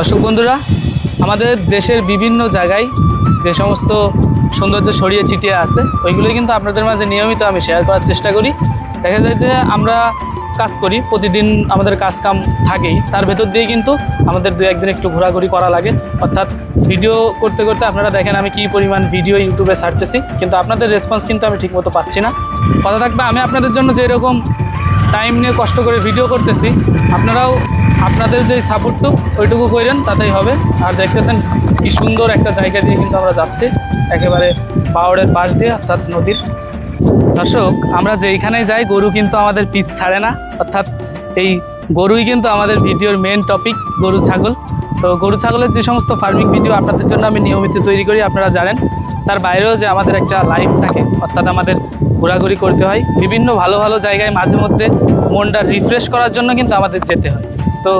দর্শক বন্ধুরা, আমাদের দেশের বিভিন্ন জায়গায় যে সমস্ত সৌন্দর্য ছড়িয়ে ছিটিয়ে আছে ওইগুলোই কিন্তু আপনাদের মাঝে নিয়মিত আমি শেয়ার করার চেষ্টা করি। দেখা যায় যে আমরা কাজ করি, প্রতিদিন আমাদের কাজ কাম থাকেই, তার ভেতর দিয়ে কিন্তু আমাদের দু একদিন একটু ঘোরাঘুরি করা লাগে। অর্থাৎ ভিডিও করতে করতে আপনারা দেখেন আমি কী পরিমাণ ভিডিও ইউটিউবে ছাড়তেছি, কিন্তু আপনাদের রেসপন্স কিন্তু আমি ঠিকমতো পাচ্ছি না। কথা থাকবে, আমি আপনাদের জন্য যেরকম টাইম নিয়ে কষ্ট করে ভিডিও করতেছি, আপনারাও আপনাদের যে সাপোর্টটুক ওইটুকু করেন, তাতেই হবে। আর দেখতেছেন কি সুন্দর একটা জায়গা দিয়ে কিন্তু আমরা যাচ্ছি, একেবারে পাহাড়ের পাশ দিয়ে, অর্থাৎ নদীর। দর্শক, আমরা যেইখানেই যাই গরু কিন্তু আমাদের পিছ ছাড়ে না, অর্থাৎ এই গরুই কিন্তু আমাদের ভিডিওর মেন টপিক, গরু ছাগল। তো গরু ছাগলের যে সমস্ত ফার্মিং ভিডিও আপনাদের জন্য আমি নিয়মিত তৈরি করি, আপনারা জানেন। তার বাইরেও যে আমাদের একটা লাইফ থাকে, অর্থাৎ আমাদের ঘোরাঘুরি করতে হয় বিভিন্ন ভালো ভালো জায়গায়, মাঝে মধ্যে মনটা রিফ্রেশ করার জন্য কিন্তু আমাদের যেতে হয়। তো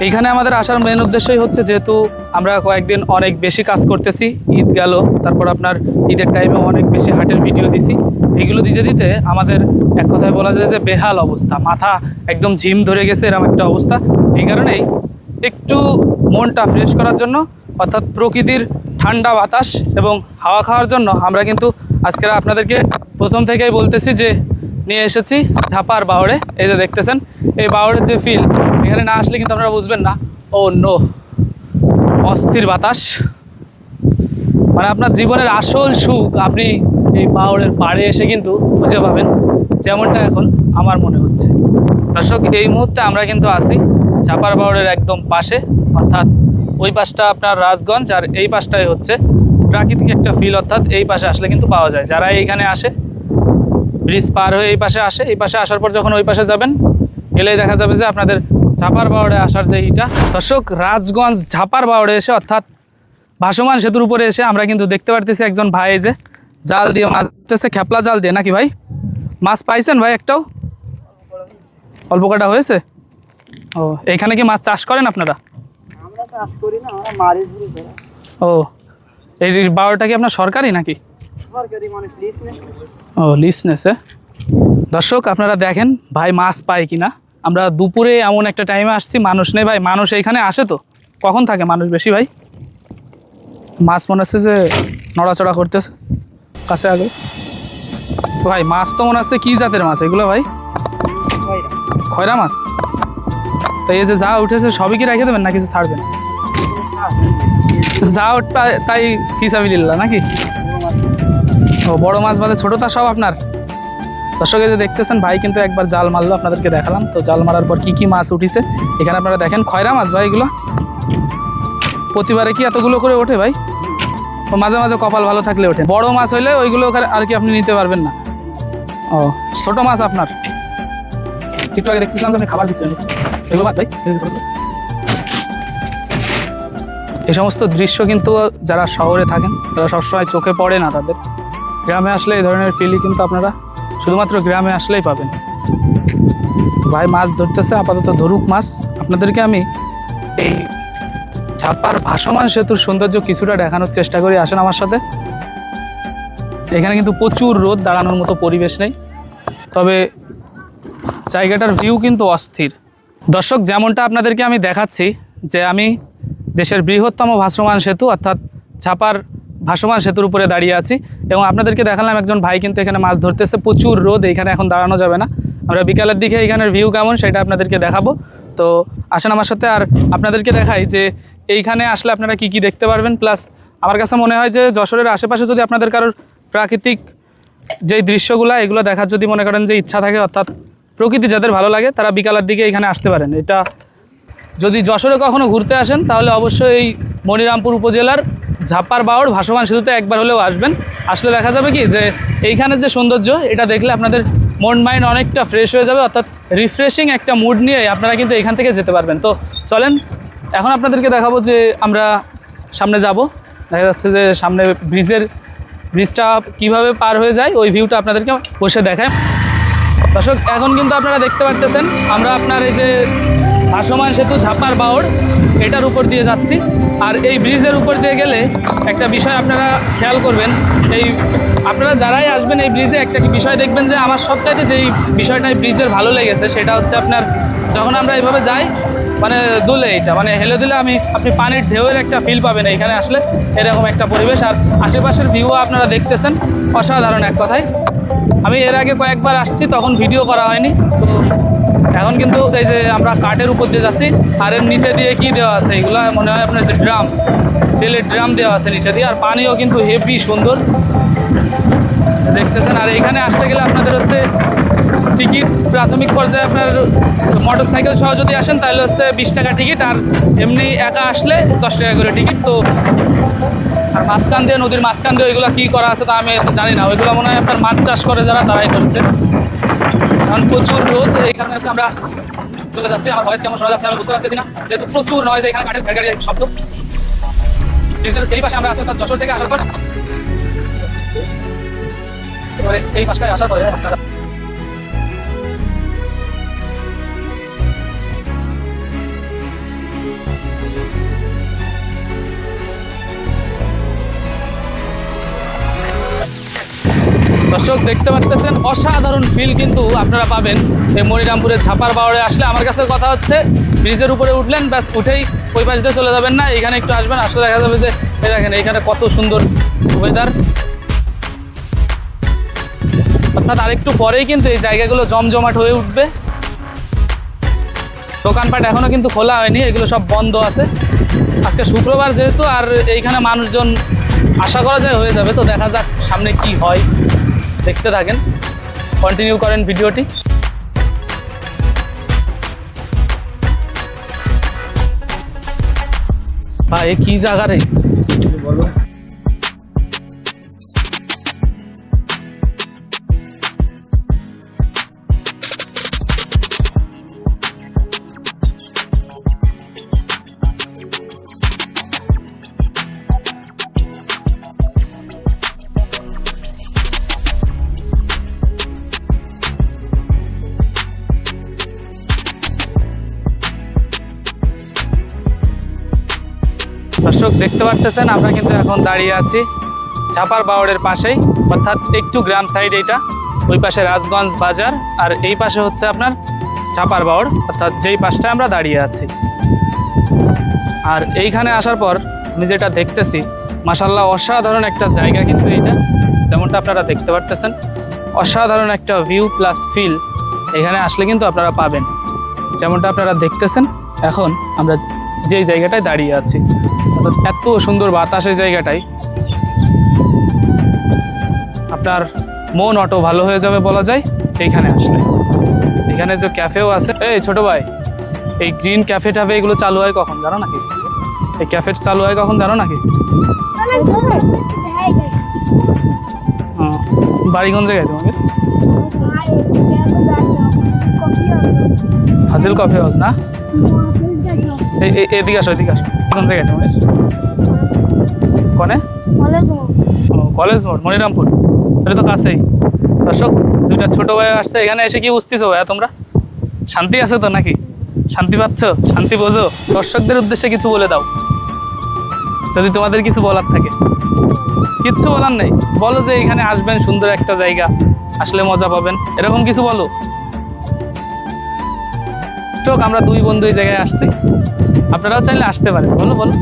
এইখানে আমাদের আসার মেন উদ্দেশ্যই হচ্ছে, যেহেতু আমরা কয়েকদিন অনেক বেশি কাজ করতেছি, ঈদ গেল, তারপর আপনার ঈদের টাইমে অনেক বেশি হাটের ভিডিও দিছি, এগুলো দিতে দিতে আমাদের এক কথায় বলা যায় যে বেহাল অবস্থা, মাথা একদম ঝিম ধরে গেছে, এরকম একটা অবস্থা। এই কারণেই একটু মনটা ফ্রেশ করার জন্য, অর্থাৎ প্রকৃতির ঠান্ডা বাতাস এবং হাওয়া খাওয়ার জন্য আমরা কিন্তু আজকে আপনাদেরকে প্রথম থেকেই বলতেছি যে নিয়ে এসেছি ঝাপার বাওড়ে। এই যে দেখতেছেন এই বাওড়ের যে ফিল, এখানে না আসলে কিন্তু আপনারা বুঝবেন না। ও নো, অস্থির বাতাস, মানে আপনার জীবনের আসল সুখ আপনি এই বাওড়ের পাড়ে এসে কিন্তু খুঁজে পাবেন, যেমনটা এখন আমার মনে হচ্ছে। দর্শক, এই মুহূর্তে আমরা কিন্তু আছি ঝাপার বাওড়ের একদম পাশে, অর্থাৎ ওই পাশটা আপনার রাজগঞ্জ আর এই পাশটাই হচ্ছে প্রাকৃতিক একটা ফিল, অর্থাৎ এই পাশে আসলে কিন্তু পাওয়া যায়। যারা এইখানে আসে ব্রিজ পার হয়ে এই পাশে আসে, এই পাশে আসার পর যখন ওই পাশে যাবেন, গেলেই দেখা যাবে যে আপনাদের ঝাপার বাওড়ে আসার যে এইটা। দর্শক, রাজগঞ্জ ঝাপার বাওড়ে এসে, অর্থাৎ ভাসমান সেতুর উপরে এসে আমরা কিন্তু দেখতে পারতেছি একজন ভাই যে জাল দিয়ে মাছ ধরতেছে, খেপলা জাল দিয়ে। নাকি ভাই, মাছ পাইছেন ভাই? একটাও অল্প কাটা হয়েছে? ও, এইখানে কি মাছ চাষ করেন আপনারা? ও, এই বাওড়টা কি আপনার সরকারি নাকি? ও, লিসনেসে। দর্শক, আপনারা দেখেন ভাই মাছ পায় কিনা। আমরা দুপুরে এমন একটা টাইমে আসছি, মানুষ নেই ভাই। মানুষ এইখানে আসে তো কখন থাকে মানুষ বেশি ভাই? মাছ মনে হচ্ছে যে নড়াচড়া করতেছে কাছে আগে। ভাই মাছ তো মনে হচ্ছে কি জাতের মাছ এগুলো ভাই? খয়রা মাছ। তো এই যে যা উঠেছে সবই কি রেখে দেবেন না কিছু ছাড়বেন? যা উঠবে তাই ফিসাবিলিল্লাহ নাকি? ও, বড় মাছ বাদে ছোটটা সব আপনার? দর্শক, যে দেখতেছেন ভাই কিন্তু একবার জাল মারলো, আপনাদেরকে দেখালাম। তো জাল মারার পর কি কি মাছ উঠিছে এখানে আপনারা দেখেন। খয়রা মাছ ভাই এগুলো? প্রতিবারে কি এতগুলো করে ওঠে ভাই? ও, মাঝে মাঝে কপাল ভালো থাকলে ওঠে। বড় মাছ হইলে ওইগুলো আর কি আপনি নিতে পারবেন না। ও, ছোট মাছ আপনার? একটু আগে দেখতেছিলাম আপনি খাবার দিচ্ছেন এগুলো মাছ ভাই। এই সমস্ত দৃশ্য কিন্তু যারা শহরে থাকেন তারা সবসময় চোখে পড়ে না তাদের। গ্রামে আসলে এই ধরনের ফিলই কিন্তু আপনারা শুধুমাত্র গ্রামে আসলেই পাবেন। ভাই মাছ ধরতেছে, আপাতত ধরুক মাছ। আপনাদেরকে আমি এই ঝাপার ভাসমান সেতুর সৌন্দর্য কিছুটা দেখানোর চেষ্টা করি, আসেন আমার সাথে। এখানে কিন্তু প্রচুর রোদ, দাঁড়ানোর মতো পরিবেশ নেই, তবে জায়গাটার ভিউ কিন্তু অস্থির। দর্শক, যেমনটা আপনাদেরকে আমি দেখাচ্ছি যে আমি দেশের বৃহত্তম ভাসমান সেতু অর্থাৎ ঝাপার ভাসমান সেতুর উপরে দাঁড়িয়ে আছি, এবং আপনাদেরকে দেখালাম একজন ভাই কিন্তু এখানে মাছ ধরতেছে। প্রচুর রোদ, এখানে এখন দাঁড়ানো যাবে না। আমরা বিকালের দিকে এখানের ভিউ কেমন সেটা আপনাদেরকে দেখাবো। তো আসেন আমার সাথে, আর আপনাদেরকে দেখাই যে এইখানে আসলে আপনারা কি কি দেখতে পারবেন। প্লাস আমার কাছে মনে হয় যে যশোরের আশেপাশে যদি আপনাদের কারোর প্রাকৃতিক যেই দৃশ্যগুলো এগুলো দেখার যদি মনে করেন যে ইচ্ছা থাকে, অর্থাৎ প্রকৃতি যাদের ভালো লাগে, তারা বিকালের দিকে এখানে আসতে পারেন। এটা যদি যশোরে কখনো ঘুরতে আসেন তাহলে অবশ্যই এই মনিরামপুর উপজেলার ঝাপার বাওড় ভাসমান সেতুতে একবার হলেও আসবেন। আসলে দেখা যাবে কি যে এইখানের যে সৌন্দর্য, এটা দেখলে আপনাদের মন মাইন্ড অনেকটা ফ্রেশ হয়ে যাবে, অর্থাৎ রিফ্রেশিং একটা মুড নিয়ে আপনারা কিন্তু এখান থেকে যেতে পারবেন। তো চলেন এখন আপনাদেরকে দেখাবো যে আমরা সামনে যাব। দেখা যাচ্ছে যে সামনে ব্রিজটা কিভাবে পার হয়ে যায় ওই ভিউটা আপনাদেরকে বসে দেখায়। দর্শক, এখন কিন্তু আপনারা দেখতে পারতেছেন আমরা আপনার এই যে ভাসমান সেতু ঝাপার বাওড় এটার উপর দিয়ে যাচ্ছি। আর এই ব্রিজের উপর দিয়ে গেলে একটা বিষয় আপনারা খেয়াল করবেন, আপনারা যারাই আসবেন এই ব্রিজে একটা বিষয় দেখবেন যে আমার সবচাইতে যেই বিষয়টা এই ব্রিজের ভালো লেগেছে সেটা হচ্ছে আপনার যখন আমরা এইভাবে যাই মানে দুলে এটা মানে হেলে দিলে আপনি পানির ঢেউয়ের একটা ফিল পাবেন এখানে আসলে, এরকম একটা পরিবেশ। আর আশেপাশের ভিউ আপনারা দেখতেছেন, অসাধারণ এক কথায়। আমি এর আগে কয়েকবার আসছি, তখন ভিডিও করা হয়নি। তো এখন কিন্তু এই যে আমরা কাঠের উপর দিয়ে যাচ্ছি, আর এর নিচে দিয়ে কি দেওয়া আছে এগুলো মনে হয় আপনার যে ড্রাম, তেলের ড্রাম দেওয়া আছে নিচে দিয়ে। আর পানিও কিন্তু হেভি সুন্দর দেখতেছেন। আর এখানে আসতে গেলে আপনাদের হচ্ছে টিকিট প্রাথমিক পর্যায়ে আপনার মোটর সাইকেল সহ যদি আসেন তাহলে হচ্ছে 20 টাকা টিকিট, আর এমনি একা আসলে 10 টাকা করে টিকিট। তো আর মাঝখান দিয়ে, নদীর মাঝখান দিয়ে ওইগুলো কী করা আছে তা আমি জানি না। ওইগুলো মনে হয় আপনার মাছ চাষ করে যারা, তারাই করেছে। কারণ প্রচুর রোদ, এই কারণে হচ্ছে আমরা চলে যাচ্ছি। আমার ভয়েস কেমন শোনা যাচ্ছে আমি বুঝতে পারতেছি না, যেহেতু প্রচুর নয় যে এখানে কাঠের গাড়ি শব্দ। এই পাশে আমরা আসি অর্থাৎ যশোর থেকে আসার পর, এই পাশটায় আসার পরে দর্শক দেখতে পাচ্ছেন অসাধারণ ফিল কিন্তু আপনারা পাবেন এই মনিরামপুরের ছাপার বাওড়ে আসলে। আমার কাছে কথা হচ্ছে ব্রিজের উপরে উঠলেন, ব্যাস উঠেই ওই পাশ দিয়ে চলে যাবেন না, এখানে একটু আসবেন, আসলে দেখা যাবে যে এই দেখেন এইখানে কত সুন্দর ওয়েদার। অর্থাৎ আরেকটু পরেই কিন্তু এই জায়গাগুলো জমজমাট হয়ে উঠবে। দোকানপাট এখনও কিন্তু খোলা হয়নি, এগুলো সব বন্ধ আছে। আজকে শুক্রবার যেহেতু, আর এইখানে মানুষজন আশা করা যায় হয়ে যাবে। তো দেখা যাক সামনে কি হয়, দেখতে থাকেন, কন্টিনিউ করেন ভিডিওটি। ভাই কি জায়গা রে? দর্শক দেখতে পাচ্ছেন আমরা কিন্তু এখন দাঁড়িয়ে আছি ছাপার বাওড়ের পাশেই, অর্থাৎ একটু গ্রাম সাইড। এইটা ওই পাশে রাজগঞ্জ বাজার, আর এই পাশে হচ্ছে আপনার ছাপার বাওড়, অর্থাৎ যেই পাশটায় আমরা দাঁড়িয়ে আছি। আর এইখানে আসার পর আমি যেটা দেখতেছি, মাশাল্লাহ অসাধারণ একটা জায়গা কিন্তু এইটা, যেমনটা আপনারা দেখতে পাচ্ছেন। অসাধারণ একটা ভিউ প্লাস ফিল এখানে আসলে কিন্তু আপনারা পাবেন, যেমনটা আপনারা দেখতেছেন। এখন আমরা যেই জায়গাটায় দাঁড়িয়ে আছি, এত সুন্দর বাতাস এই জায়গাটায়, আপনার মন অটো ভালো হয়ে যাবে বলা যায় এইখানে আসলে। এখানে যে ক্যাফেও আছে। এই ছোট ভাই, এই গ্রিন ক্যাফে ট্যাফে এগুলো চালু হয় কখন জানো নাকি? এই ক্যাফে চালু হয় কখন জানো নাকি? বাড়ি কোন জায়গায় তোমাকে? ফাজিল কফি হাউস না? এদিকে আসো, এদিকে আসো। কোন জায়গায় তোমাদের? কনে? কলেজ মোড়, মনিরামপুর। এটা তো কাছেই। দর্শক দুইটা ছোট ভাই আসছে, এখানে এসে কি বুঝতেছো ভাইয়া তোমরা? শান্তি আছে তো নাকি? শান্তি পাচ্ছ? শান্তি বোঝো? দর্শকদের উদ্দেশ্যে কিছু বলে দাও যদি তোমাদের কিছু বলার থাকে। কিচ্ছু বলার নেই? বলো যে এখানে আসবেন, সুন্দর একটা জায়গা, আসলে মজা পাবেন, এরকম কিছু বলো। চোখ আমরা দুই বন্ধু এই জায়গায় আসছি, আপনারাও চাইলে আসতে পারেন। বলো বলো।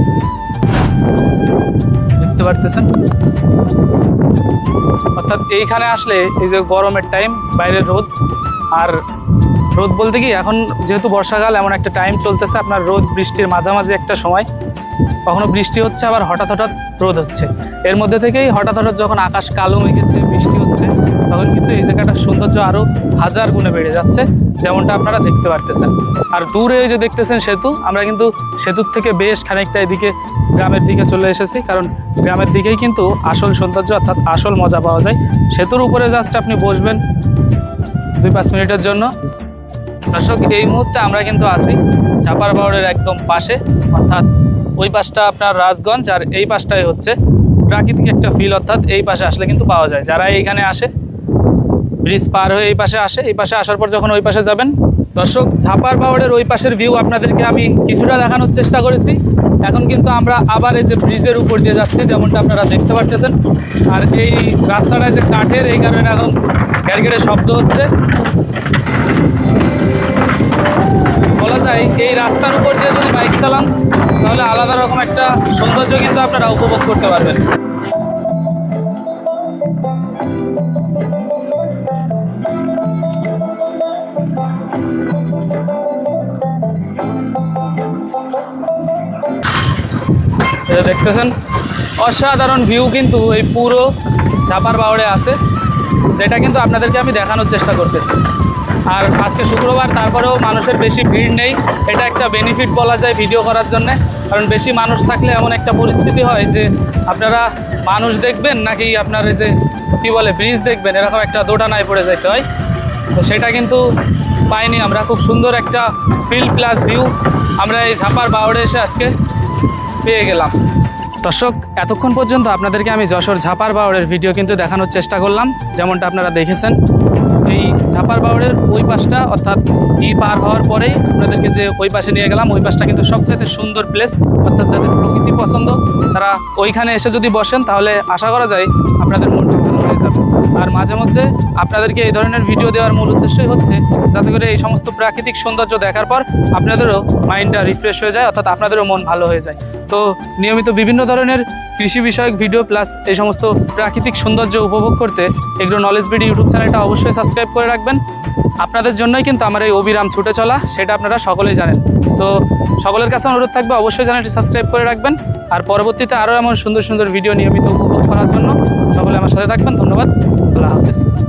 দেখতে পারতেছেন অর্থাৎ এইখানে আসলে এই যে গরমের টাইম, বাইরের রোদ, আর রোদ বলতে কি এখন যেহেতু বর্ষাকাল, এমন একটা টাইম চলতেছে আপনার রোদ বৃষ্টির মাঝামাঝি একটা সময়, কখনো বৃষ্টি হচ্ছে আবার হঠাৎ হঠাৎ রোদ হচ্ছে। এর মধ্যে থেকেই হঠাৎ হঠাৎ যখন আকাশ কালো হয়ে গেছে, বৃষ্টি হচ্ছে, তখন কিন্তু এই জায়গাটার সৌন্দর্য আরও হাজার গুণে বেড়ে যাচ্ছে, যেমনটা আপনারা দেখতে পারতেছেন। আর দূরে যে দেখতেছেন সেতু, আমরা কিন্তু সেতুর থেকে বেশ খানিকটা এদিকে গ্রামের দিকে চলে এসেছি, কারণ গ্রামের দিকেই কিন্তু আসল সৌন্দর্য অর্থাৎ আসল মজা পাওয়া যায়। সেতুর উপরে জাস্ট আপনি বসবেন 2-5 মিনিটের জন্য। দর্শক এই মুহূর্তে আমরা কিন্তু আছি ছাপার বাওড়ের একদম পাশে, অর্থাৎ ওই পাশটা আপনার রাজগঞ্জ, আর এই পাশটাই হচ্ছে প্রাকৃতিক একটা ফিল, অর্থাৎ এই পাশে আসলে কিন্তু পাওয়া যায়। যারা এইখানে আসে ব্রিজ পার হয়ে এই পাশে আসে, এই পাশে আসার পর যখন ওই পাশে যাবেন, দর্শক ছাপার বাওড়ের ওই পাশের ভিউ আপনাদেরকে আমি কিছুটা দেখানোর চেষ্টা করেছি। এখন কিন্তু আমরা আবার এই যে ব্রিজের উপর দিয়ে যাচ্ছি, যেমনটা আপনারা দেখতে পারতেছেন। আর এই রাস্তাটায় যে কাঠের, এই কারণে এখন গ্যারগেটের শব্দ হচ্ছে। বলা যায় যায় এই রাস্তার উপর দিয়ে যদি বাইক চালান তাহলে আলাদা রকম একটা সৌন্দর্য কিন্তু আপনারা উপভোগ করতে পারবেন। দেখতেছেন অসাধারণ ভিউ কিন্তু এই পুরো ঝাপার বাওড়ে আছে, যেটা কিন্তু আপনাদেরকে আমি দেখানোর চেষ্টা করতেছি। আর আজকে শুক্রবার, তারপরেও মানুষের বেশি ভিড় নেই, এটা একটা বেনিফিট বলা যায় ভিডিও করার জন্য। কারণ বেশি মানুষ থাকলে এমন একটা পরিস্থিতি হয় যে আপনারা মানুষ দেখবেন নাকি আপনার এই যে কী বলে ব্রিজ দেখবেন, এরকম একটা দোটানায় পড়ে যেতে হয়। তো সেটা কিন্তু পাইনি আমরা। খুব সুন্দর একটা ফিল প্লাস ভিউ আমরা এই ঝাপার বাওড়ে এসে আজকে পেয়ে গেলাম। দর্শক, এতক্ষণ পর্যন্ত আপনাদেরকে আমি যশোর ঝাপার বাওড়ের ভিডিও কিন্তু দেখানোর চেষ্টা করলাম। যেমনটা আপনারা দেখেছেন, এই ঝাপার বাওড়ের ওই পাশটা অর্থাৎ পার হওয়ার পরেই আপনাদেরকে যে ওই পাশে নিয়ে গেলাম, ওই পাশটা কিন্তু সবচাইতে সুন্দর প্লেস। অর্থাৎ যাদের প্রকৃতি পছন্দ তারা ওইখানে এসে যদি বসেন তাহলে আশা করা যায় আপনাদের মনটা ভালো হয়ে যাবে। আর মাঝে মধ্যে আপনাদেরকে এই ধরনের ভিডিও দেওয়ার মূল উদ্দেশ্যই হচ্ছে যাতে করে এই সমস্ত প্রাকৃতিক সৌন্দর্য দেখার পর আপনাদেরও মাইন্ডটা রিফ্রেশ হয়ে যায়, অর্থাৎ আপনাদেরও মন ভালো হয়ে যায়। তো নিয়মিত বিভিন্ন ধরনের কৃষি বিষয়ক ভিডিও প্লাস এই সমস্ত প্রাকৃতিক সৌন্দর্য উপভোগ করতে এগ্রো নলেজ বিডি ইউটিউব চ্যানেলটা অবশ্যই সাবস্ক্রাইব করে রাখবেন। আপনাদের জন্যই কিন্তু আমার এই অবিরাম ছুটে চলা, সেটা আপনারা সকলেই জানেন। তো সকলের কাছে অনুরোধ থাকবে অবশ্যই চ্যানেলটি সাবস্ক্রাইব করে রাখবেন। আর পরবর্তীতে আরও এমন সুন্দর সুন্দর ভিডিও নিয়মিত উপভোগ করার জন্য সকলে আমার সাথে থাকবেন। ধন্যবাদ। আল্লাহ হাফেজ।